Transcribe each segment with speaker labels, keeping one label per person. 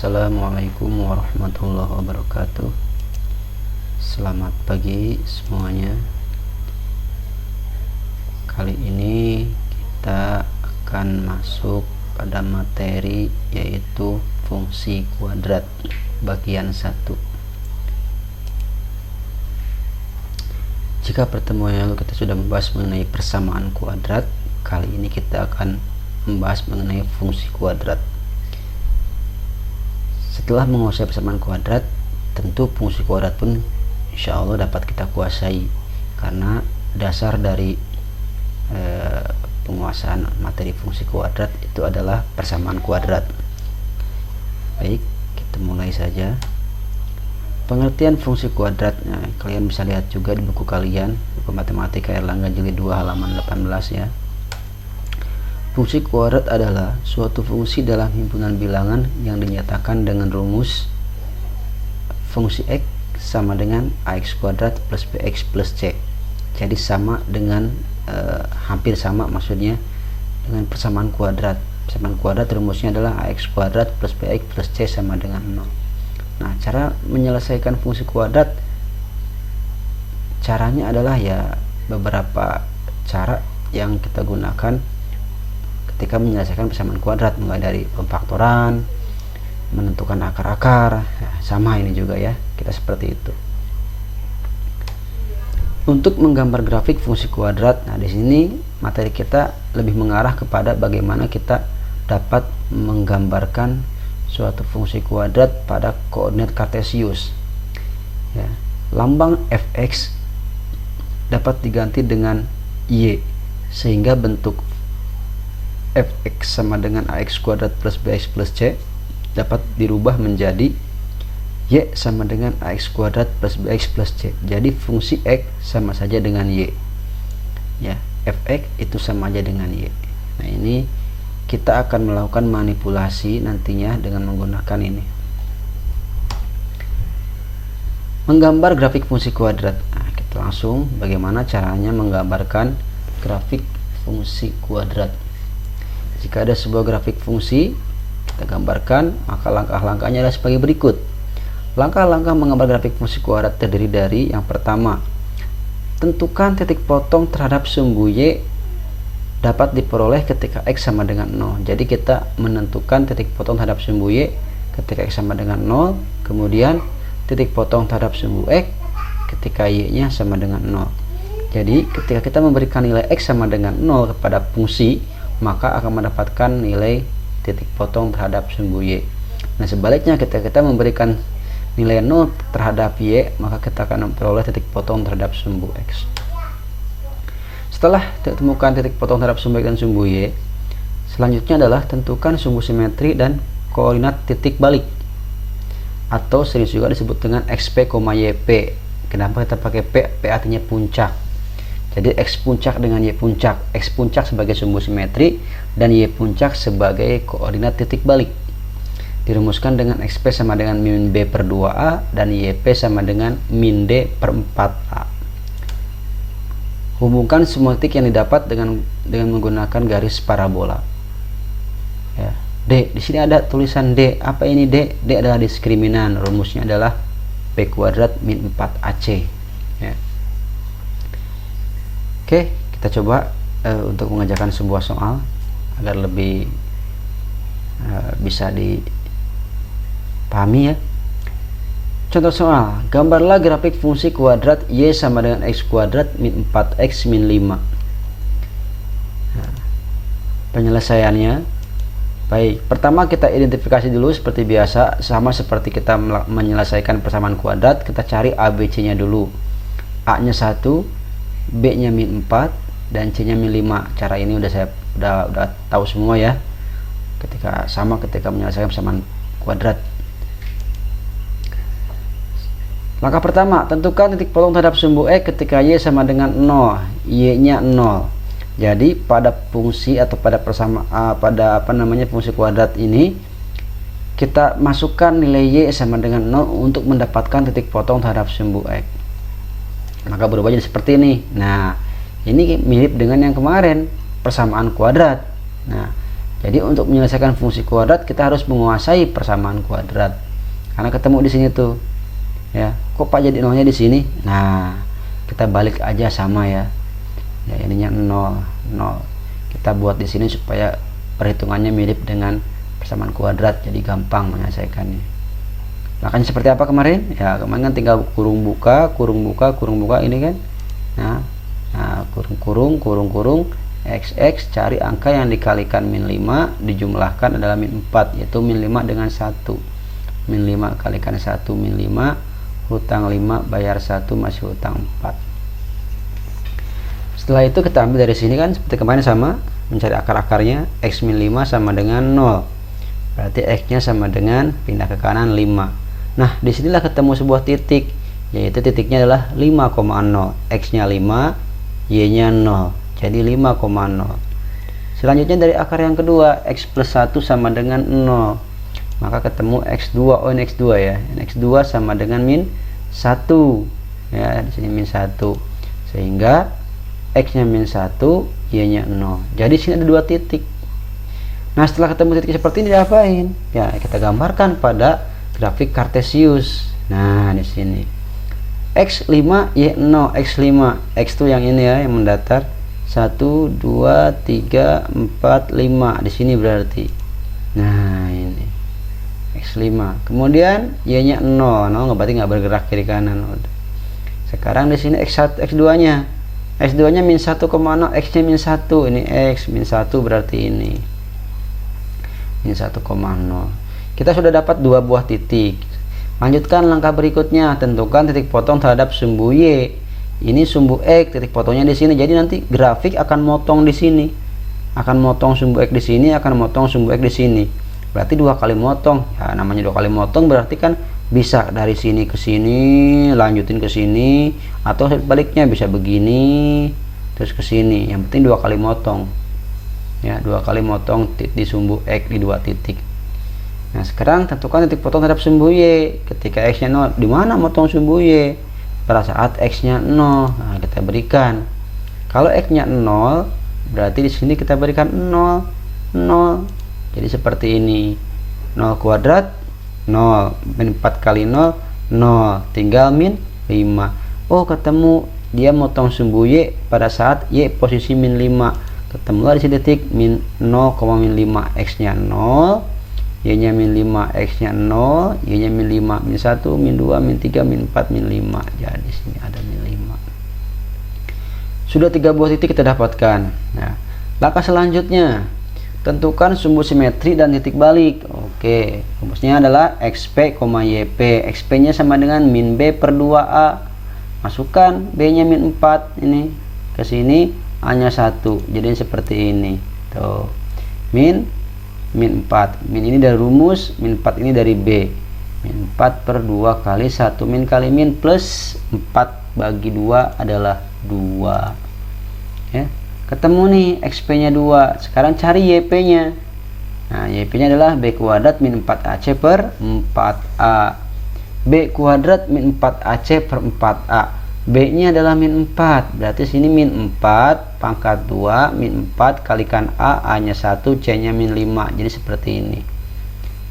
Speaker 1: Assalamualaikum warahmatullahi wabarakatuh. Selamat pagi semuanya. Kali ini kita akan masuk pada materi yaitu fungsi kuadrat bagian 1. Jika pertemuan yang lalu kita sudah membahas mengenai persamaan kuadrat, kali ini kita akan membahas mengenai fungsi kuadrat. Setelah menguasai persamaan kuadrat, tentu fungsi kuadrat pun insya Allah dapat kita kuasai, karena dasar dari penguasaan materi fungsi kuadrat itu adalah persamaan kuadrat. Baik, kita mulai saja. Pengertian fungsi kuadrat, kalian bisa lihat juga di buku kalian, buku matematika Erlangga jilid 2 halaman 18 ya. Fungsi kuadrat adalah suatu fungsi dalam himpunan bilangan yang dinyatakan dengan rumus fungsi x sama dengan ax kuadrat plus bx plus c. Jadi sama dengan hampir sama maksudnya dengan persamaan kuadrat. Persamaan kuadrat rumusnya adalah ax kuadrat plus bx plus c sama dengan 0. Nah, cara menyelesaikan fungsi kuadrat, caranya adalah ya beberapa cara yang kita gunakan ketika menyelesaikan persamaan kuadrat, mulai dari pemfaktoran, menentukan akar-akar, sama ini juga ya, kita seperti itu. Untuk menggambar grafik fungsi kuadrat, nah di sini materi kita lebih mengarah kepada bagaimana kita dapat menggambarkan suatu fungsi kuadrat pada koordinat kartesius. Ya, lambang fx dapat diganti dengan y, sehingga bentuk fx sama dengan ax kuadrat plus bx plus c dapat dirubah menjadi y sama dengan ax kuadrat plus bx plus c. Jadi fungsi x sama saja dengan y ya, fx itu sama aja dengan y. Nah, ini kita akan melakukan manipulasi nantinya dengan menggunakan ini, menggambar grafik fungsi kuadrat. Nah, kita langsung bagaimana caranya menggambarkan grafik fungsi kuadrat. Jika ada sebuah grafik fungsi kita gambarkan, maka langkah-langkahnya adalah sebagai berikut. Langkah-langkah menggambar grafik fungsi kuadrat terdiri dari yang pertama, tentukan titik potong terhadap sumbu y dapat diperoleh ketika x sama dengan 0. Jadi kita menentukan titik potong terhadap sumbu y ketika x sama dengan 0, kemudian titik potong terhadap sumbu x ketika y nya sama dengan 0. Jadi ketika kita memberikan nilai x sama dengan 0 kepada fungsi, maka akan mendapatkan nilai titik potong terhadap sumbu y. Nah, sebaliknya ketika kita memberikan nilai 0 terhadap y, maka kita akan memperoleh titik potong terhadap sumbu x. Setelah ditemukan titik potong terhadap sumbu x dan sumbu y, selanjutnya adalah tentukan sumbu simetri dan koordinat titik balik, atau sering juga disebut dengan xp, yp. Kenapa kita pakai p? P artinya puncak. Jadi x puncak dengan y puncak, x puncak sebagai sumbu simetri dan y puncak sebagai koordinat titik balik. Dirumuskan dengan xp sama dengan min b per 2a dan yp sama dengan min d per 4a. Hubungkan semua titik yang didapat dengan menggunakan garis parabola. Ya, d, di sini ada tulisan d. Apa ini d? D adalah diskriminan. Rumusnya adalah p kuadrat min 4ac. Ya. Oke, kita coba untuk mengerjakan sebuah soal agar lebih bisa dipahami ya. Contoh soal, gambarlah grafik fungsi kuadrat y sama dengan x kuadrat min 4x min 5. Nah, penyelesaiannya, baik, pertama kita identifikasi dulu seperti biasa, sama seperti kita menyelesaikan persamaan kuadrat. Kita cari ABC nya dulu. A nya 1, B nya min 4 dan C nya min 5. Cara ini udah tahu semua ya, ketika menyelesaikan persamaan kuadrat. Langkah pertama, tentukan titik potong terhadap sumbu x ketika y sama dengan 0, y nya 0. Jadi pada fungsi atau pada fungsi kuadrat ini kita masukkan nilai y sama dengan 0 untuk mendapatkan titik potong terhadap sumbu x. Maka berubah jadi seperti ini. Nah, ini mirip dengan yang kemarin, persamaan kuadrat. Nah, Jadi untuk menyelesaikan fungsi kuadrat kita harus menguasai persamaan kuadrat. Karena ketemu di sini tuh. Ya, kok Pak jadi nolnya di sini? Nah, kita balik aja sama ya. Ya, ininya 0, 0. Kita buat di sini supaya perhitungannya mirip dengan persamaan kuadrat, jadi gampang menyelesaikannya. Makanya seperti apa kemarin? Ya, kemarin kan tinggal kurung buka ini kan. Nah, kurung XX, cari angka yang dikalikan min 5 dijumlahkan adalah min 4, yaitu min 5 dengan 1. Min 5 kalikan 1 min 5, hutang 5 bayar 1 masih hutang 4. Setelah itu kita ambil dari sini kan seperti kemarin sama, mencari akar-akarnya. X min 5 sama dengan 0, berarti X nya sama dengan pindah ke kanan 5. Nah, disinilah ketemu sebuah titik, yaitu titiknya adalah 5,0. X nya 5, Y nya 0, jadi 5,0. Selanjutnya dari akar yang kedua, X plus 1 sama dengan 0, maka ketemu X2. Oh, ini X2 ya. X2 sama dengan min 1 ya, di sini min 1, sehingga X nya min 1, Y nya 0. Jadi sini ada dua titik. Nah, setelah ketemu titik seperti ini diapain? Ya, kita gambarkan pada grafik Kartesius. Nah, di sini X5 Y0, X5, X itu yang ini ya, yang mendatar 1 2 3 4 5 di sini berarti. Nah, ini X5. Kemudian Y-nya 0, berarti nggak bergerak kiri kanan. Sekarang di sini X1, X2-nya. X2-nya min 1,0, X-nya min 1. Ini X min 1 berarti ini. Min 1,0. Kita sudah dapat dua buah titik. Lanjutkan langkah berikutnya, tentukan titik potong terhadap sumbu Y. Ini sumbu X, titik potongnya di sini. Jadi nanti grafik akan motong di sini. Akan motong sumbu X di sini, akan motong sumbu X di sini. Berarti dua kali motong. Ya, namanya dua kali motong berarti kan bisa dari sini ke sini, lanjutin ke sini, atau sebaliknya bisa begini terus ke sini. Yang penting dua kali motong. Ya, dua kali motong di sumbu X di dua titik. Nah, sekarang tentukan titik potong terhadap sumbu Y. Ketika X-nya 0, di mana motong sumbu Y? Pada saat X-nya 0. Nah, kita berikan. Kalau X-nya 0, berarti di sini kita berikan 0, 0. Jadi seperti ini. 0 kuadrat 0, min 4 kali 0 0, tinggal min 5. Oh, ketemu dia motong sumbu Y pada saat Y posisi min 5. Ketemulah di sini titik min 0,5, X-nya 0, Y-nya min 5, X-nya 0, Y-nya min 5, min 1, min 2, min 3, min 4, min 5. Jadi sini ada min 5. Sudah 3 buah titik kita dapatkan. Nah, langkah selanjutnya, tentukan sumbu simetri dan titik balik. Oke, rumusnya adalah XP, YP. XP-nya sama dengan min B per 2A. Masukkan B-nya min 4 ini ke sini, A-nya 1. Jadi seperti ini. Tuh. Min 4. Min ini dari rumus, min 4 ini dari B. Min 4 per 2 kali 1 min kali min plus 4 bagi 2 adalah 2. Ya. Ketemu nih XP-nya 2. Sekarang cari YP-nya. Nah, YP-nya adalah B kuadrat min 4AC per 4A. B kuadrat min 4AC per 4A. B-nya adalah min 4. Berarti sini min 4 pangkat 2 min 4 kalikan A, A-nya 1, C-nya min 5. Jadi seperti ini.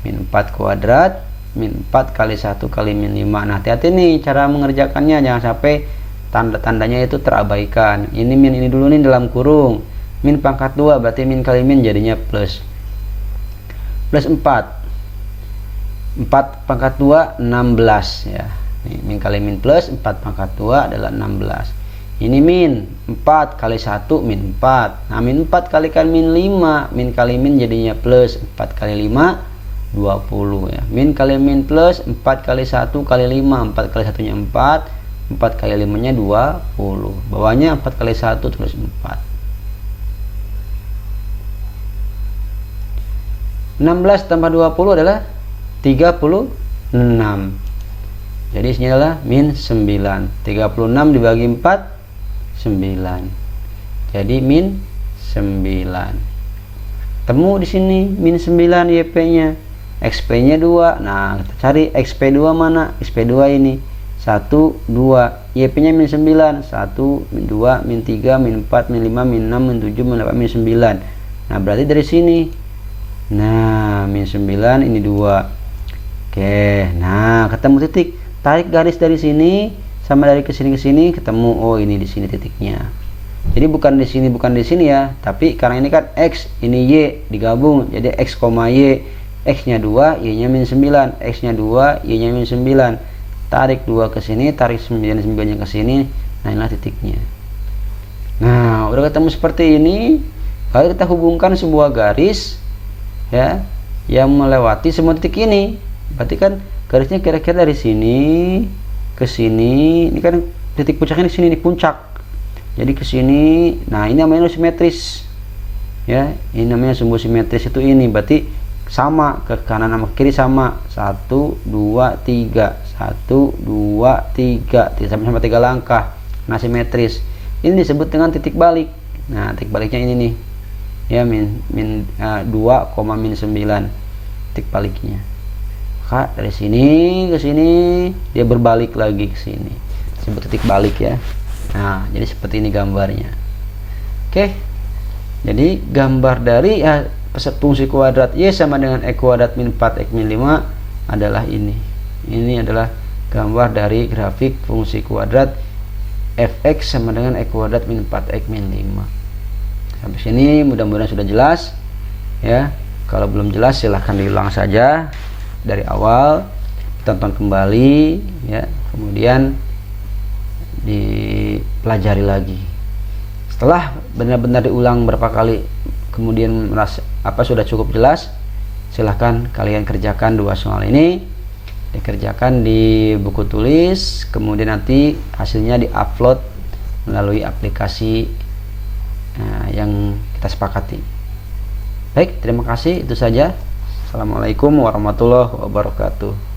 Speaker 1: Min 4 kuadrat min 4 kali 1 kali min 5. Nah, hati-hati nih cara mengerjakannya, jangan sampai tanda-tandanya itu terabaikan. Ini min ini dulu nih dalam kurung. Min pangkat 2 berarti min kali min jadinya plus. Plus 4. 4 pangkat 2 16 ya. Min kali min plus 4 pangkat 2 adalah 16. Ini min 4 kali 1 min 4. Nah, min 4 kalikan min 5. Min kali min jadinya plus 4 kali 5 20 ya. Min kali min plus 4 kali 1 kali 5. 4 kali 1 nya 4. 4 kali 5 nya 20. Bawahnya 4 kali 1 terus 4. 16 tambah 20 adalah 36. Jadi isinya adalah min 9. 36 dibagi 4 9. Jadi min 9. Temu di sini min 9 YP-nya. XP-nya 2. Nah, kita cari XP2 mana? XP2 ini 1 2. YP-nya min 9. 1 min 2 min 3 min 4 min 5 min 6 min 7 min 8 min 9. Nah, berarti dari sini Nah, min 9 ini 2. Oke, nah ketemu titik. Tarik garis dari sini sama dari ke sini ketemu. Oh, ini di sini titiknya. Jadi bukan di sini ya, tapi karena ini kan X, ini Y digabung, jadi X, Y, X-nya 2, Y-nya min 9, X-nya 2, Y-nya min 9. Tarik 2 ke sini, tarik 9-nya ke sini. Nah, inilah titiknya. Nah, udah ketemu seperti ini. Lalu kita hubungkan sebuah garis ya yang melewati semua titik ini. Berarti kan garisnya kira-kira dari sini ke sini. Ini kan titik puncaknya di sini, di puncak. Jadi ke sini. Nah, ini namanya simetris. Ya, ini namanya sumbu simetris itu ini. Berarti sama ke kanan sama kiri sama. 1 2 3. 1 2 3. Sama-sama 3 langkah. Nah, simetris. Ini disebut dengan titik balik. Nah, titik baliknya ini nih. Ya, min 2, min 9 titik baliknya. Maka dari sini ke sini dia berbalik lagi ke sini, disebut titik balik ya. Nah, jadi seperti ini gambarnya. Oke, jadi gambar dari fungsi kuadrat Y sama dengan E kuadrat min 4 X min 5 adalah ini. Ini adalah gambar dari grafik fungsi kuadrat fx sama dengan E kuadrat min 4 X min 5. Sampai sini mudah-mudahan sudah jelas ya. Kalau belum jelas silahkan diulang saja dari awal, tonton kembali ya, kemudian dipelajari lagi. Setelah benar-benar diulang berapa kali kemudian merasa sudah cukup jelas, silahkan kalian kerjakan 2 soal ini, dikerjakan di buku tulis, kemudian nanti hasilnya diupload melalui aplikasi yang kita sepakati. Baik, terima kasih, itu saja. Assalamualaikum warahmatullahi wabarakatuh.